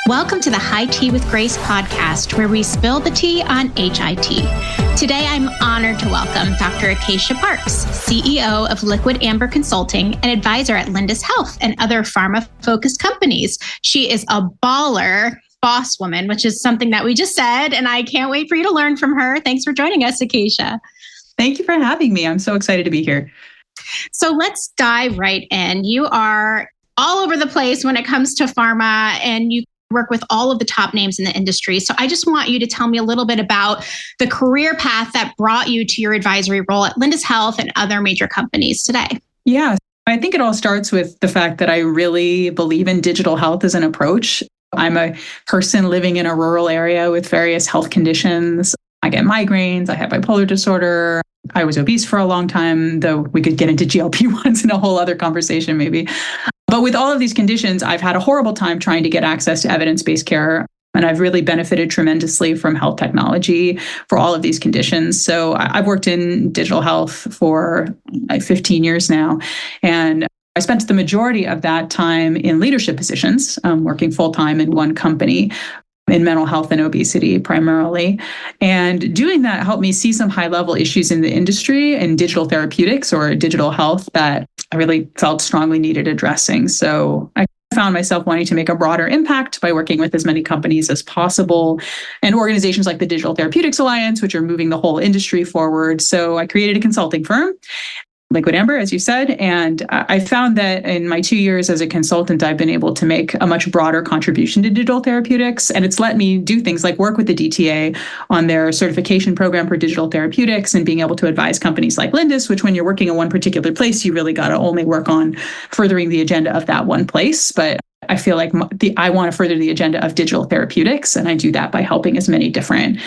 Welcome to the High Tea with Grace podcast, where we spill the tea on HIT. Today, I'm honored to welcome Dr. Acacia Parks, CEO of Liquid Amber Consulting and advisor at Lindus Health and other pharma-focused companies. She is a baller boss woman, which is something that we just said, and I can't wait for you to learn from her. Thanks for joining us, Acacia. Thank you for having me. I'm so excited to be here. So let's dive right in. You are all over the place when it comes to pharma, and you work with all of the top names in the industry. So I just want you to tell me a little bit about the career path that brought you to your advisory role at Lindus Health and other major companies today. Yeah, I think it all starts with the fact that I really believe in digital health as an approach. I'm a person living in a rural area with various health conditions. I get migraines, I have bipolar disorder. I was obese for a long time, though we could get into GLP-1s in a whole other conversation maybe. But with all of these conditions, I've had a horrible time trying to get access to evidence-based care. And I've really benefited tremendously from health technology for all of these conditions. So I've worked in digital health for 15 years now. And I spent the majority of that time in leadership positions, working full-time in one company in mental health and obesity primarily. And doing that helped me see some high-level issues in the industry in digital therapeutics or digital health that I really felt strongly needed addressing. So I found myself wanting to make a broader impact by working with as many companies as possible and organizations like the Digital Therapeutics Alliance, which are moving the whole industry forward. So I created a consulting firm, Liquid Amber, as you said, and I found that in my 2 years as a consultant, I've been able to make a much broader contribution to digital therapeutics, and it's let me do things like work with the DTA on their certification program for digital therapeutics and being able to advise companies like Lindus, which when you're working in one particular place, you really got to only work on furthering the agenda of that one place. But I feel like I want to further the agenda of digital therapeutics, and I do that by helping as many different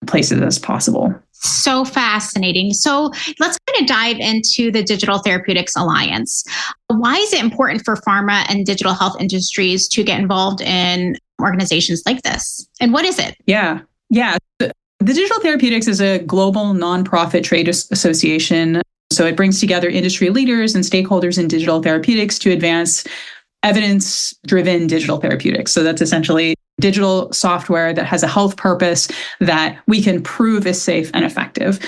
places as possible. So fascinating. So let's kind of dive into the Digital Therapeutics Alliance. Why is it important for pharma and digital health industries to get involved in organizations like this? And what is it? Yeah. The Digital Therapeutics is a global nonprofit trade association. So it brings together industry leaders and stakeholders in digital therapeutics to advance evidence-driven digital therapeutics. So that's essentially digital software that has a health purpose that we can prove is safe and effective.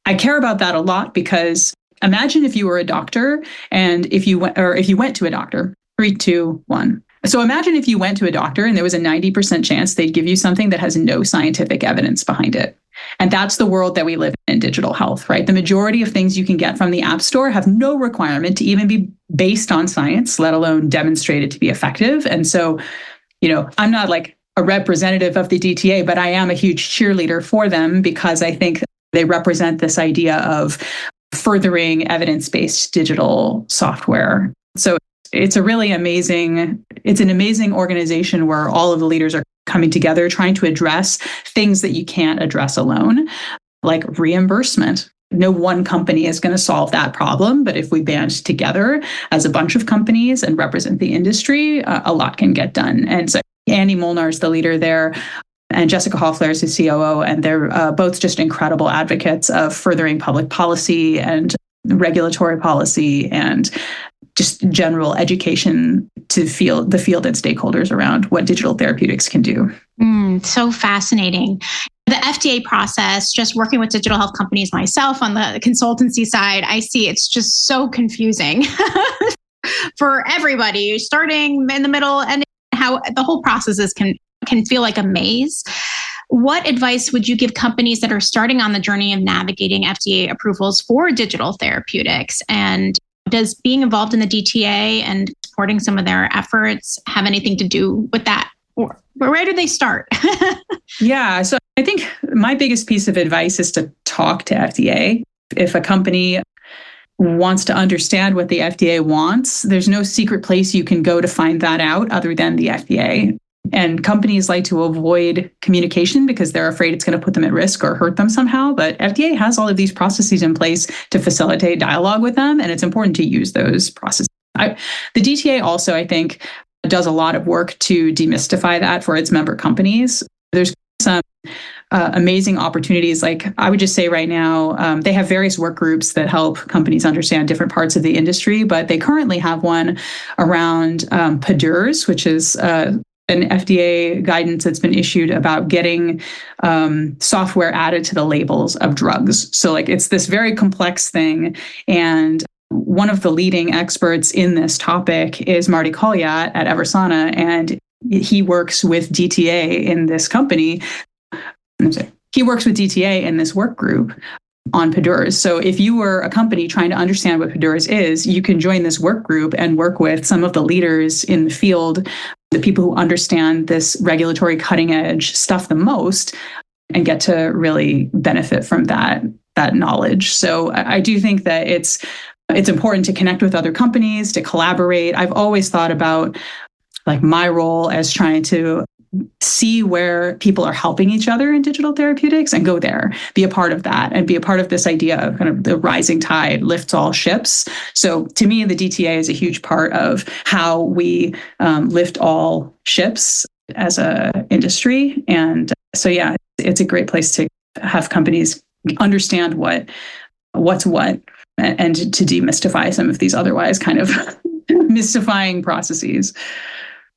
I care about that a lot because imagine if you were a doctor and if you went to a doctor. 3, 2, 1. So imagine if you went to a doctor and there was a 90% chance they'd give you something that has no scientific evidence behind it. And that's the world that we live in digital health, right? The majority of things you can get from the App Store have no requirement to even be based on science, let alone demonstrated to be effective. And so, I'm not like a representative of the DTA, but I am a huge cheerleader for them because I think they represent this idea of furthering evidence-based digital software. So it's an amazing organization where all of the leaders are coming together, trying to address things that you can't address alone, like reimbursement. No one company is going to solve that problem, but if we band together as a bunch of companies and represent the industry, a lot can get done. And so Annie Molnar is the leader there, and Jessica Hoffler is the COO, and they're both just incredible advocates of furthering public policy and regulatory policy and just general education to the field and stakeholders around what digital therapeutics can do. So fascinating. The FDA process, just working with digital health companies myself on the consultancy side, I see it's just so confusing for everybody, starting in the middle and how the whole processes can feel like a maze. What advice would you give companies that are starting on the journey of navigating FDA approvals for digital therapeutics? And does being involved in the DTA and supporting some of their efforts have anything to do with that? Or where do they start? Yeah, so I think my biggest piece of advice is to talk to FDA. If a company wants to understand what the FDA wants, there's no secret place you can go to find that out other than the FDA. And companies like to avoid communication because they're afraid it's going to put them at risk or hurt them somehow. But FDA has all of these processes in place to facilitate dialogue with them, and it's important to use those processes. The DTA also, I think, does a lot of work to demystify that for its member companies. There's some amazing opportunities. Like I would just say right now, they have various work groups that help companies understand different parts of the industry, but they currently have one around PADURS, which is an FDA guidance that's been issued about getting software added to the labels of drugs. So like it's this very complex thing. And one of the leading experts in this topic is Marty Colliat at Eversana, and he works with DTA in this company. He works with DTA in this work group on PDURs. So if you were a company trying to understand what PDURs is, you can join this work group and work with some of the leaders in the field, the people who understand this regulatory cutting edge stuff the most, and get to really benefit from that knowledge. So I do think that it's important to connect with other companies, to collaborate. I've always thought about like my role as trying to see where people are helping each other in digital therapeutics and go there, be a part of that, and be a part of this idea of kind of the rising tide lifts all ships. So to me, the DTA is a huge part of how we lift all ships as a industry. And so, yeah, it's a great place to have companies understand what's what and to demystify some of these otherwise kind of mystifying processes.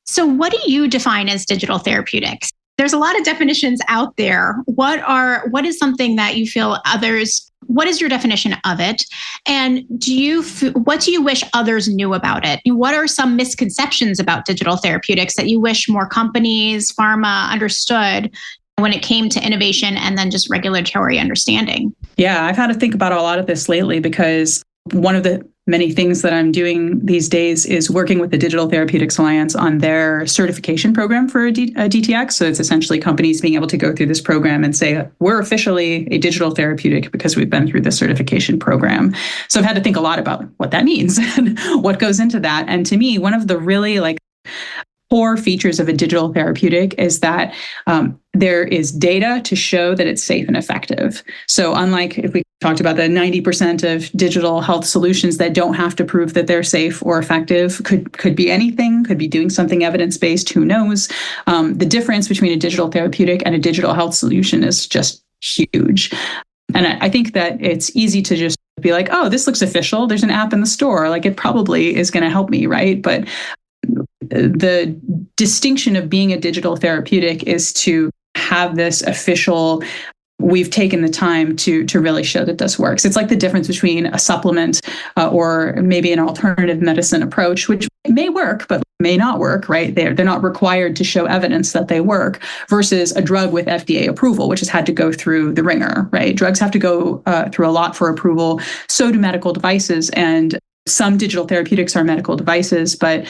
So what do you define as digital therapeutics? There's a lot of definitions out there. What is something that you feel what is your definition of it? And what do you wish others knew about it? What are some misconceptions about digital therapeutics that you wish more companies, pharma understood when it came to innovation and then just regulatory understanding? Yeah, I've had to think about a lot of this lately because one of the many things that I'm doing these days is working with the Digital Therapeutics Alliance on their certification program for a DTX. So it's essentially companies being able to go through this program and say, we're officially a digital therapeutic because we've been through the certification program. So I've had to think a lot about what that means and what goes into that. And to me, one of the really core features of a digital therapeutic is that there is data to show that it's safe and effective. So unlike if we talked about the 90% of digital health solutions that don't have to prove that they're safe or effective, could be anything, could be doing something evidence-based, who knows? The difference between a digital therapeutic and a digital health solution is just huge. And I think that it's easy to just be like, oh, this looks official. There's an app in the store. Like it probably is going to help me, right? But the distinction of being a digital therapeutic is to have this official, we've taken the time to really show that this works. It's like the difference between a supplement or maybe an alternative medicine approach, which may work, but may not work, right? They're not required to show evidence that they work, versus a drug with FDA approval, which has had to go through the ringer, right? Drugs have to go through a lot for approval. So do medical devices, and some digital therapeutics are medical devices, but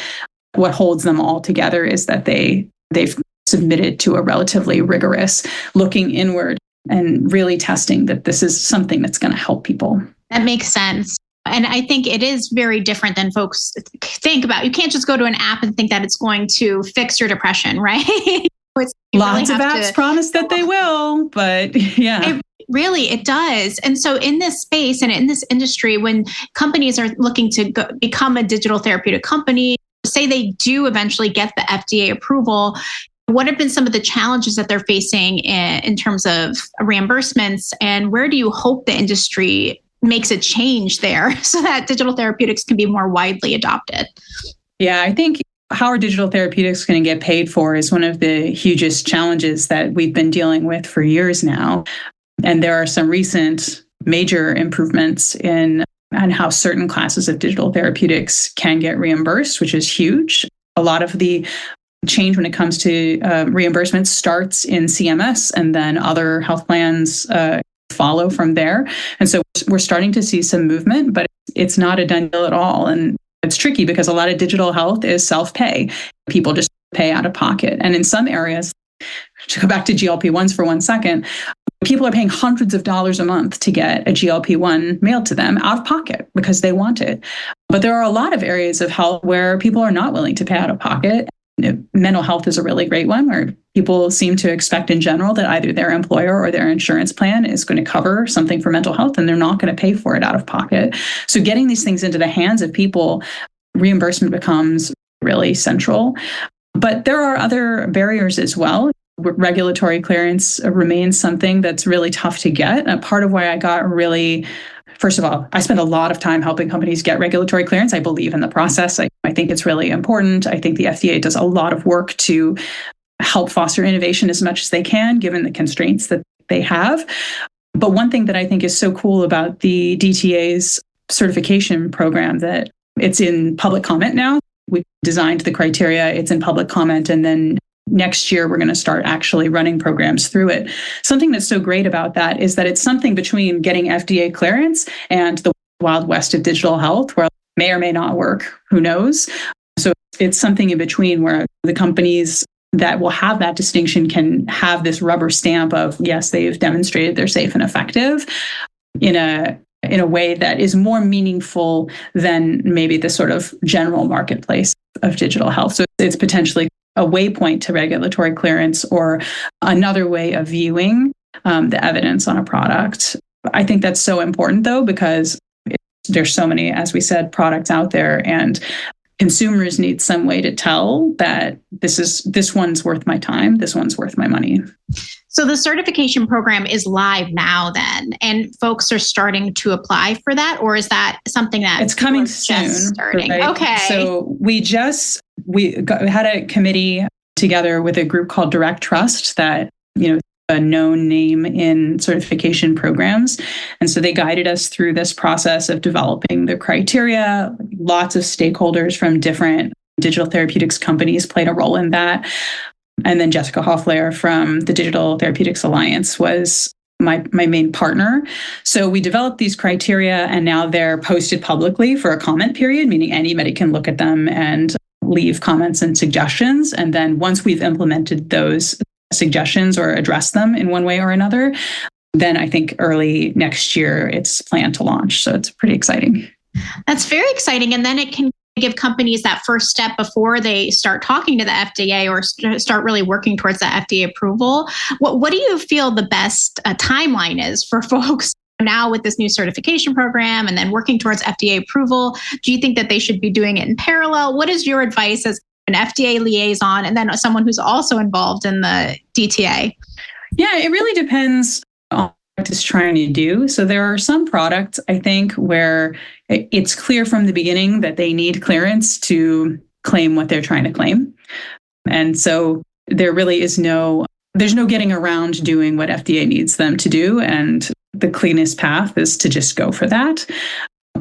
what holds them all together is that they've submitted to a relatively rigorous looking inward and really testing that this is something that's going to help people. That makes sense. And I think it is very different than folks think about. You can't just go to an app and think that it's going to fix your depression, right? Lots of apps promise that they will, but yeah. It does. And so in this space and in this industry, when companies are looking to become a digital therapeutic company, say they do eventually get the FDA approval, what have been some of the challenges that they're facing in terms of reimbursements, and where do you hope the industry makes a change there so that digital therapeutics can be more widely adopted? Yeah, I think how are digital therapeutics going to get paid for is one of the hugest challenges that we've been dealing with for years now. And there are some recent major improvements in how certain classes of digital therapeutics can get reimbursed, which is huge. A lot of the change when it comes to reimbursement starts in CMS, and then other health plans follow from there. And so we're starting to see some movement, but it's not a done deal at all. And it's tricky because a lot of digital health is self-pay. People just pay out of pocket. And in some areas, to go back to GLP-1s for 1 second, people are paying hundreds of dollars a month to get a GLP-1 mailed to them out of pocket because they want it. But there are a lot of areas of health where people are not willing to pay out of pocket. Mental health is a really great one, where people seem to expect in general that either their employer or their insurance plan is going to cover something for mental health, and they're not going to pay for it out of pocket. So getting these things into the hands of people, reimbursement becomes really central. But there are other barriers as well. Regulatory clearance remains something that's really tough to get. And part of why I got really first of all, I spend a lot of time helping companies get regulatory clearance. I believe in the process. I think it's really important. I think the FDA does a lot of work to help foster innovation as much as they can, given the constraints that they have. But one thing that I think is so cool about the DTA's certification program, that it's in public comment now. We designed the criteria, it's in public comment, and then next year we're going to start actually running programs through it. Something that's so great about that is that it's something between getting FDA clearance and the Wild West of digital health, where it may or may not work, who knows? So it's something in between where the companies that will have that distinction can have this rubber stamp of, yes, they've demonstrated they're safe and effective in a way that is more meaningful than maybe the sort of general marketplace of digital health. So it's potentially a waypoint to regulatory clearance or another way of viewing the evidence on a product. I think that's so important, though, because there's so many, as we said, products out there, and consumers need some way to tell that this one's worth my time, this one's worth my money. So the certification program is live now then, and folks are starting to apply for that, or is that something that it's coming soon? Starting? Right? Okay. So we had a committee together with a group called Direct Trust that, a known name in certification programs. And so they guided us through this process of developing the criteria. Lots of stakeholders from different digital therapeutics companies played a role in that. And then Jessica Hoffler from the Digital Therapeutics Alliance was my main partner. So we developed these criteria, and now they're posted publicly for a comment period, meaning anybody can look at them and leave comments and suggestions. And then once we've implemented those suggestions or address them in one way or another, then I think early next year it's planned to launch. So it's pretty exciting. That's very exciting. And then it can give companies that first step before they start talking to the FDA or start really working towards the FDA approval. What do you feel the best timeline is for folks now with this new certification program and then working towards FDA approval? Do you think that they should be doing it in parallel? What is your advice as an FDA liaison and then someone who's also involved in the DTA? Yeah, it really depends on what it's trying to do. So there are some products, I think, where it's clear from the beginning that they need clearance to claim what they're trying to claim. And so there really is there's no getting around doing what FDA needs them to do. And the cleanest path is to just go for that.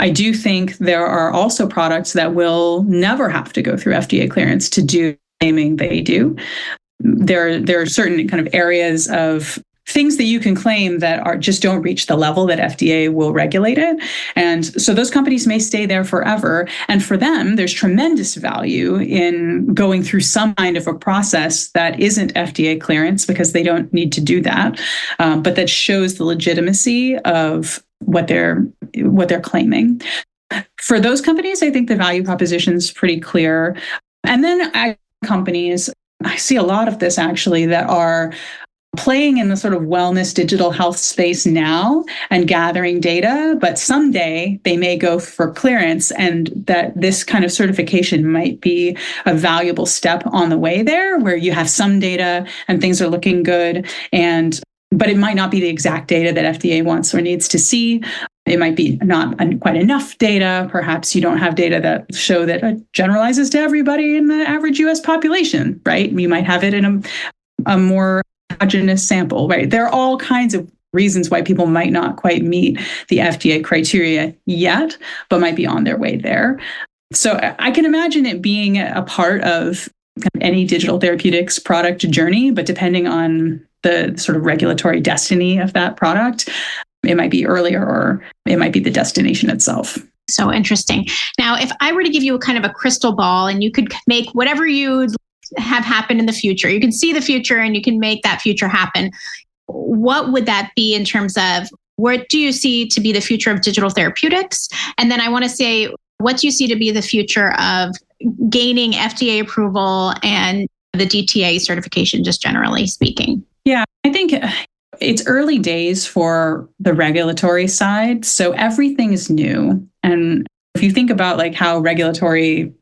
I do think there are also products that will never have to go through FDA clearance to do claiming they do. There are certain kind of areas of things that you can claim that just don't reach the level that FDA will regulate it. And so those companies may stay there forever. And for them, there's tremendous value in going through some kind of a process that isn't FDA clearance, because they don't need to do that, but that shows the legitimacy of what they're claiming. For those companies, I think the value proposition is pretty clear. And then companies, I see a lot of this actually, that are playing in the sort of wellness digital health space now and gathering data, but someday they may go for clearance, and that this kind of certification might be a valuable step on the way there, where you have some data and things are looking good, but it might not be the exact data that FDA wants or needs to see. It might be not quite enough data. Perhaps you don't have data that show that it generalizes to everybody in the average US population, right? You might have it in a more homogeneous sample, right? There are all kinds of reasons why people might not quite meet the FDA criteria yet, but might be on their way there. So I can imagine it being a part of any digital therapeutics product journey, but depending on the sort of regulatory destiny of that product, it might be earlier or it might be the destination itself. So interesting. Now, if I were to give you a kind of a crystal ball and you could make whatever you have happen in the future, you can see the future and you can make that future happen, what would that be in terms of what do you see to be the future of digital therapeutics? And then I want to say, what do you see to be the future of gaining FDA approval and the DTA certification, just generally speaking? Yeah, I think it's early days for the regulatory side. So everything is new. And if you think about like how regulatory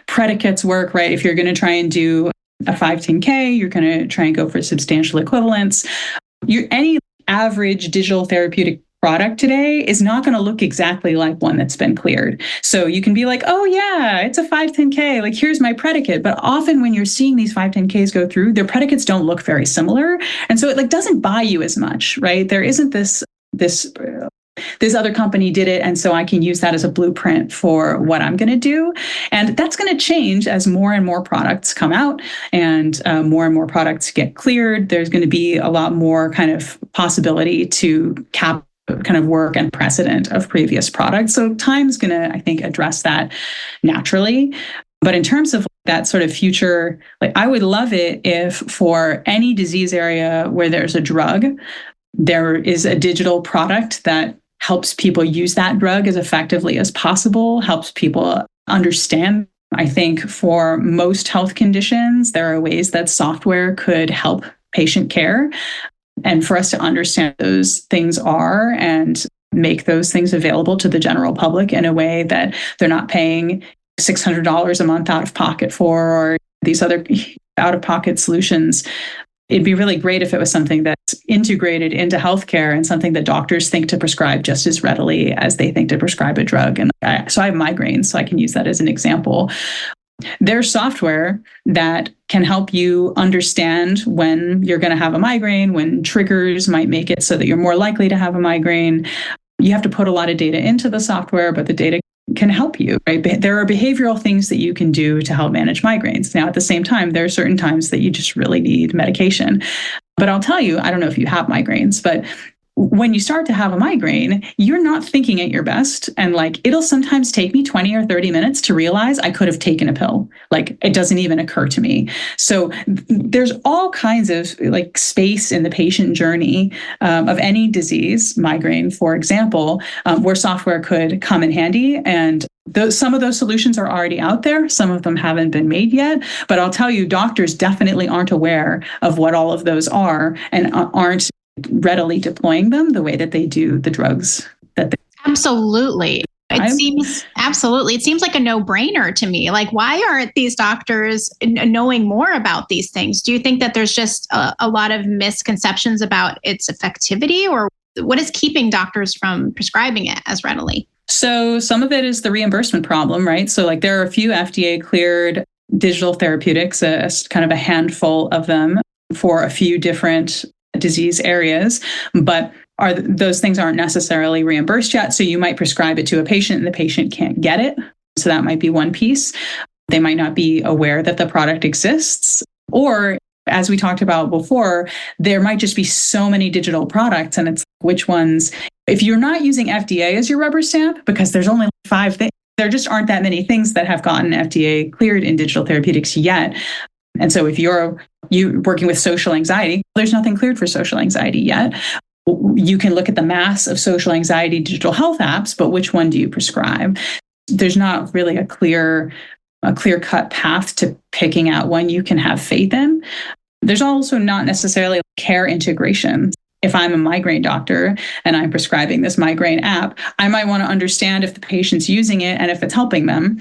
predicates work, right? If you're going to try and do a 510K, you're going to try and go for substantial equivalence. Any average digital therapeutic product today is not going to look exactly like one that's been cleared. So you can be like, oh yeah, it's a 510K, like here's my predicate. But often when you're seeing these 510Ks go through, their predicates don't look very similar. And so it like doesn't buy you as much, right? There isn't this other company did it, and so I can use that as a blueprint for what I'm going to do. And that's going to change as more and more products come out and more products get cleared. There's going to be a lot more kind of possibility to kind of work and precedent of previous products. So time's going to, I think, address that naturally. But in terms of that sort of future, like I would love it if for any disease area where there's a drug, there is a digital product that helps people use that drug as effectively as possible, helps people understand. I think for most health conditions, there are ways that software could help patient care. And for us to understand those things are and make those things available to the general public in a way that they're not paying $600 a month out of pocket for, or these other out-of-pocket solutions. It'd be really great if it was something that's integrated into healthcare and something that doctors think to prescribe just as readily as they think to prescribe a drug. And so I have migraines, so I can use that as an example. There's software that can help you understand when you're going to have a migraine, when triggers might make it so that you're more likely to have a migraine. You have to put a lot of data into the software, but the data can help you, right? There are behavioral things that you can do to help manage migraines. Now, at the same time, there are certain times that you just really need medication. But I'll tell you, I don't know if you have migraines, but when you start to have a migraine, you're not thinking at your best. And like, it'll sometimes take me 20 or 30 minutes to realize I could have taken a pill. Like, it doesn't even occur to me. So there's all kinds of like space in the patient journey of any disease, migraine, for example, where software could come in handy. And some of those solutions are already out there. Some of them haven't been made yet. But I'll tell you, doctors definitely aren't aware of what all of those are and aren't readily deploying them the way that they do the drugs that they absolutely. It seems like a no-brainer to me. Like, why aren't these doctors knowing more about these things? Do you think that there's just a lot of misconceptions about its effectivity, or what is keeping doctors from prescribing it as readily? So some of it is the reimbursement problem, right? So like there are a few FDA cleared digital therapeutics, kind of a handful of them for a few different disease areas, but those things aren't necessarily reimbursed yet. So you might prescribe it to a patient and the patient can't get it. So that might be one piece. They might not be aware that the product exists. Or as we talked about before, there might just be so many digital products, and it's which ones, if you're not using FDA as your rubber stamp, because there's only 5 things, there just aren't that many things that have gotten FDA cleared in digital therapeutics yet. And so if you're working with social anxiety, there's nothing cleared for social anxiety yet. You can look at the mass of social anxiety digital health apps, but which one do you prescribe? There's not really a clear-cut path to picking out one you can have faith in. There's also not necessarily care integration. If I'm a migraine doctor and I'm prescribing this migraine app, I might want to understand if the patient's using it and if it's helping them.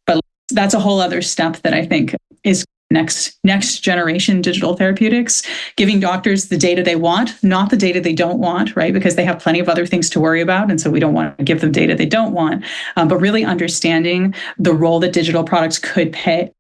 But that's a whole other step that I think is next generation digital therapeutics, giving doctors the data they want, not the data they don't want, right? Because they have plenty of other things to worry about. And so we don't want to give them data they don't want, but really understanding the role that digital products could play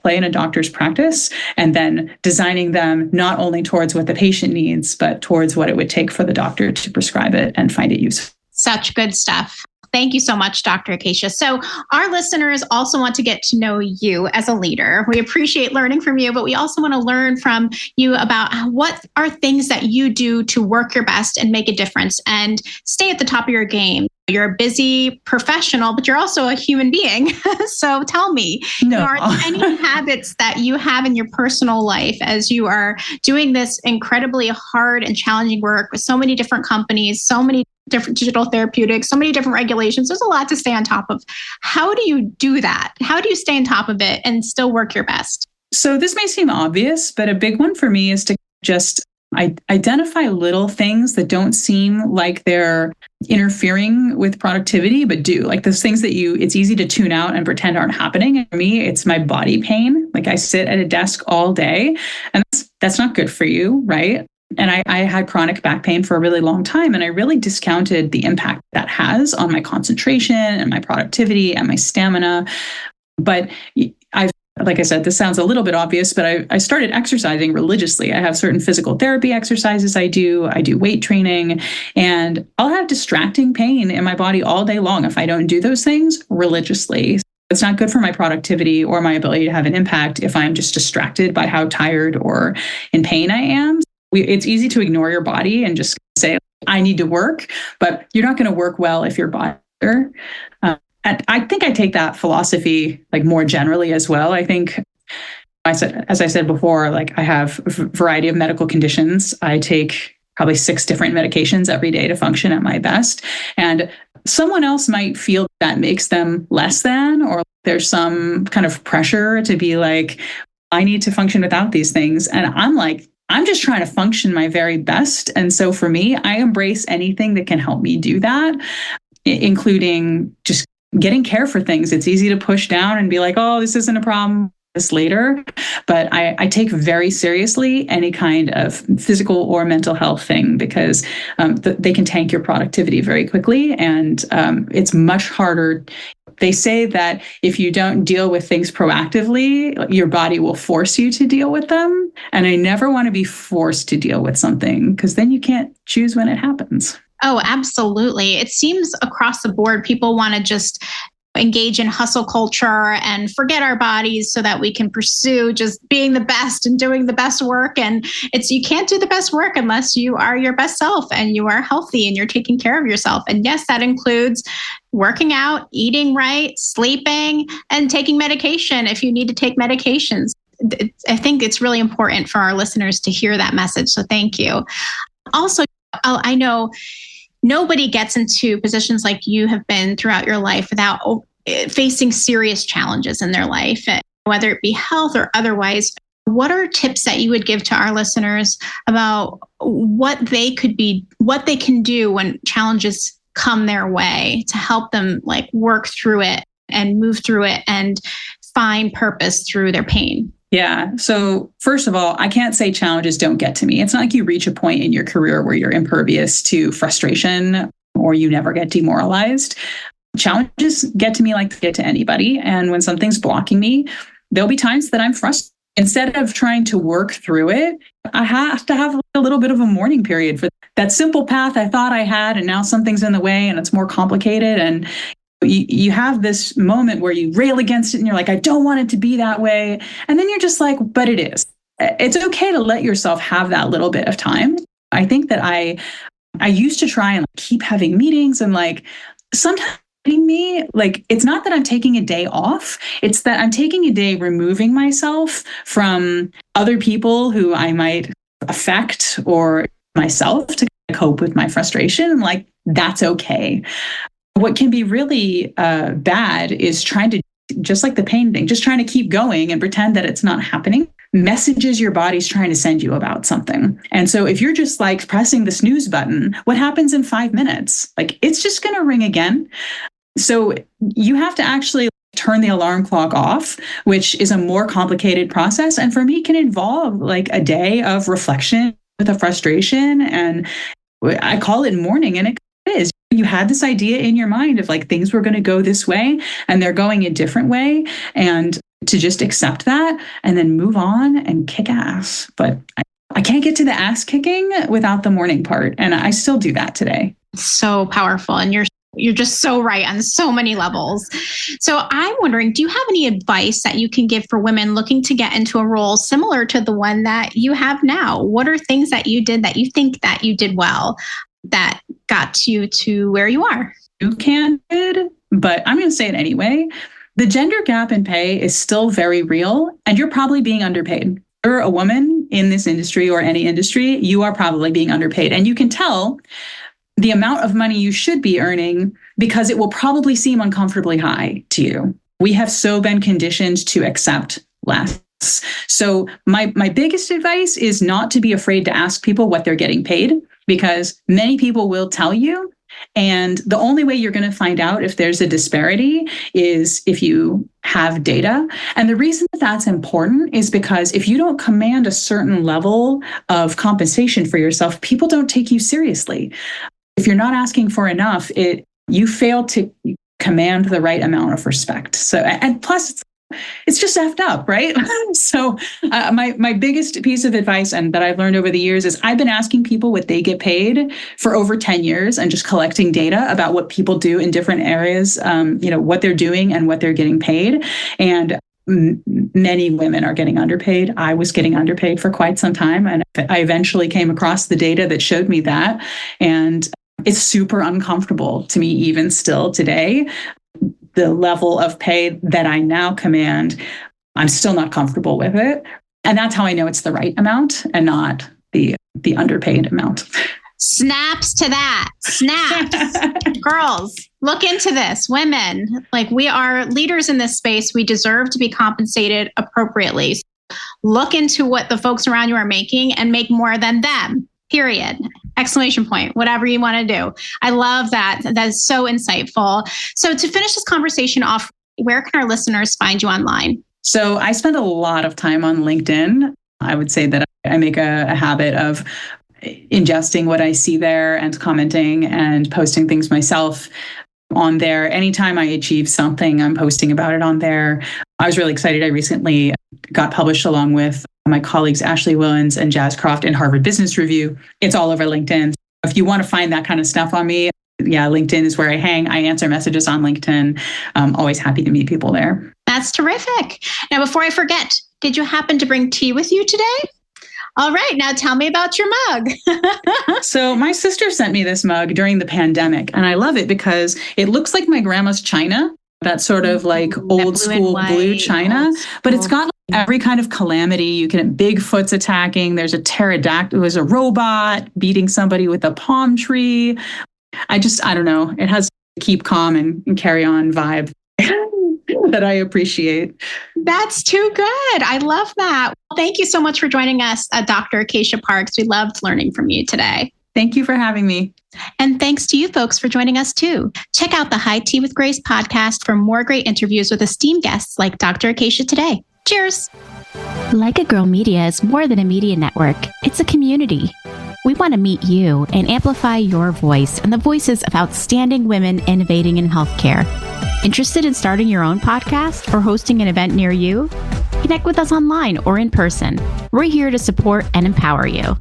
in a doctor's practice, and then designing them not only towards what the patient needs, but towards what it would take for the doctor to prescribe it and find it useful. Such good stuff. Thank you so much, Dr. Acacia. So our listeners also want to get to know you as a leader. We appreciate learning from you, but we also want to learn from you about what are things that you do to work your best and make a difference and stay at the top of your game. You're a busy professional, but you're also a human being. So tell me, are there any habits that you have in your personal life as you are doing this incredibly hard and challenging work with so many different companies, so many different digital therapeutics, so many different regulations? There's a lot to stay on top of. How do you do that? How do you stay on top of it and still work your best? So this may seem obvious, but a big one for me is to just identify little things that don't seem like they're interfering with productivity, but do. Like those things that it's easy to tune out and pretend aren't happening. And for me, it's my body pain. Like I sit at a desk all day, and that's not good for you, right? And I had chronic back pain for a really long time, and I really discounted the impact that has on my concentration and my productivity and my stamina. But like I said, this sounds a little bit obvious, but I started exercising religiously. I have certain physical therapy exercises I do weight training, and I'll have distracting pain in my body all day long if I don't do those things religiously. It's not good for my productivity or my ability to have an impact if I'm just distracted by how tired or in pain I am. It's easy to ignore your body and just say, I need to work, but you're not going to work well if your body. And I think I take that philosophy like more generally as well. I think, as I said before, like I have a variety of medical conditions. I take probably 6 different medications every day to function at my best. And someone else might feel that makes them less than, or there's some kind of pressure to be like, I need to function without these things. And I'm like, I'm just trying to function my very best. And so for me, I embrace anything that can help me do that, including just getting care for things. It's easy to push down and be like, oh, this isn't a problem, this later. But I take very seriously any kind of physical or mental health thing, because they can tank your productivity very quickly. And it's much harder. They say that if you don't deal with things proactively, your body will force you to deal with them. And I never want to be forced to deal with something, because then you can't choose when it happens. Oh, absolutely. It seems across the board, people want to just engage in hustle culture and forget our bodies so that we can pursue just being the best and doing the best work. And you can't do the best work unless you are your best self and you are healthy and you're taking care of yourself. And yes, that includes working out, eating right, sleeping, and taking medication if you need to take medications. I think it's really important for our listeners to hear that message. So thank you. Also, I know nobody gets into positions like you have been throughout your life without facing serious challenges in their life, whether it be health or otherwise. What are tips that you would give to our listeners about what they can do when challenges come their way to help them like work through it and move through it and find purpose through their pain? Yeah. So first of all, I can't say challenges don't get to me. It's not like you reach a point in your career where you're impervious to frustration or you never get demoralized. Challenges get to me like they get to anybody. And when something's blocking me, there'll be times that I'm frustrated. Instead of trying to work through it, I have to have a little bit of a mourning period for that simple path I thought I had, and now something's in the way and it's more complicated. And you have this moment where you rail against it and you're like, I don't want it to be that way. And then you're just like, but it is. It's okay to let yourself have that little bit of time. I think that I used to try and keep having meetings, and like sometimes me, like, it's not that I'm taking a day off. It's that I'm taking a day removing myself from other people who I might affect or myself to cope with my frustration. Like, that's okay. What can be really bad is trying to, just like the pain thing, just trying to keep going and pretend that it's not happening. Messages your body's trying to send you about something. And so if you're just like pressing the snooze button, what happens in 5 minutes? Like, it's just going to ring again. So you have to actually turn the alarm clock off, which is a more complicated process. And for me, can involve like a day of reflection with a frustration. And I call it mourning, and it is. You had this idea in your mind of like things were going to go this way and they're going a different way, and to just accept that and then move on and kick ass. But I can't get to the ass kicking without the mourning part. And I still do that today. So powerful. And you're just so right on so many levels. So I'm wondering, do you have any advice that you can give for women looking to get into a role similar to the one that you have now? What are things that you did that you think that you did well that got you to where you are? You can, but I'm going to say it anyway. The gender gap in pay is still very real, and you're probably being underpaid. If you're a woman in this industry or any industry, you are probably being underpaid. And you can tell the amount of money you should be earning because it will probably seem uncomfortably high to you. We have so been conditioned to accept less. So my biggest advice is not to be afraid to ask people what they're getting paid, because many people will tell you, And the only way you're going to find out if there's a disparity is if you have data. And the reason that that's important is because if you don't command a certain level of compensation for yourself, people don't take you seriously. If you're not asking for enough, you fail to command the right amount of respect. So, and plus, it's just effed up, right? So my biggest piece of advice and that I've learned over the years is I've been asking people what they get paid for over 10 years and just collecting data about what people do in different areas, what they're doing and what they're getting paid. And many women are getting underpaid. I was getting underpaid for quite some time. And I eventually came across the data that showed me that. And it's super uncomfortable to me, even still today. The level of pay that I now command, I'm still not comfortable with it. And that's how I know it's the right amount and not the underpaid amount. Snaps to that. Snaps. Girls, look into this. Women, we are leaders in this space. We deserve to be compensated appropriately. Look into what the folks around you are making and make more than them. Period. Exclamation point. Whatever you want to do. I love that. That is so insightful. So to finish this conversation off, where can our listeners find you online? So I spend a lot of time on LinkedIn. I would say that I make a habit of ingesting what I see there and commenting and posting things myself on there. Anytime I achieve something, I'm posting about it on there. I was really excited. I recently got published along with my colleagues Ashley Willens and Jazz Croft in Harvard Business Review. It's all over LinkedIn. If you want to find that kind of stuff on me, LinkedIn is where I hang. I answer messages on LinkedIn. I'm always happy to meet people there. That's terrific. Now, before I forget, did you happen to bring tea with you today? All right. Now tell me about your mug. So my sister sent me this mug during the pandemic, and I love it because it looks like my grandma's china, that sort of old school blue china, but it's got every kind of calamity. You can, Bigfoot's attacking. There's a pterodactyl, it was a robot beating somebody with a palm tree. I don't know. It has keep calm and carry on vibe that I appreciate. That's too good. I love that. Well, thank you so much for joining us, Dr. Acacia Parks. We loved learning from you today. Thank you for having me. And thanks to you folks for joining us too. Check out the High Tea with Grace podcast for more great interviews with esteemed guests like Dr. Acacia today. Cheers. Like a Girl Media is more than a media network. It's a community. We want to meet you and amplify your voice and the voices of outstanding women innovating in healthcare. Interested in starting your own podcast or hosting an event near you? Connect with us online or in person. We're here to support and empower you.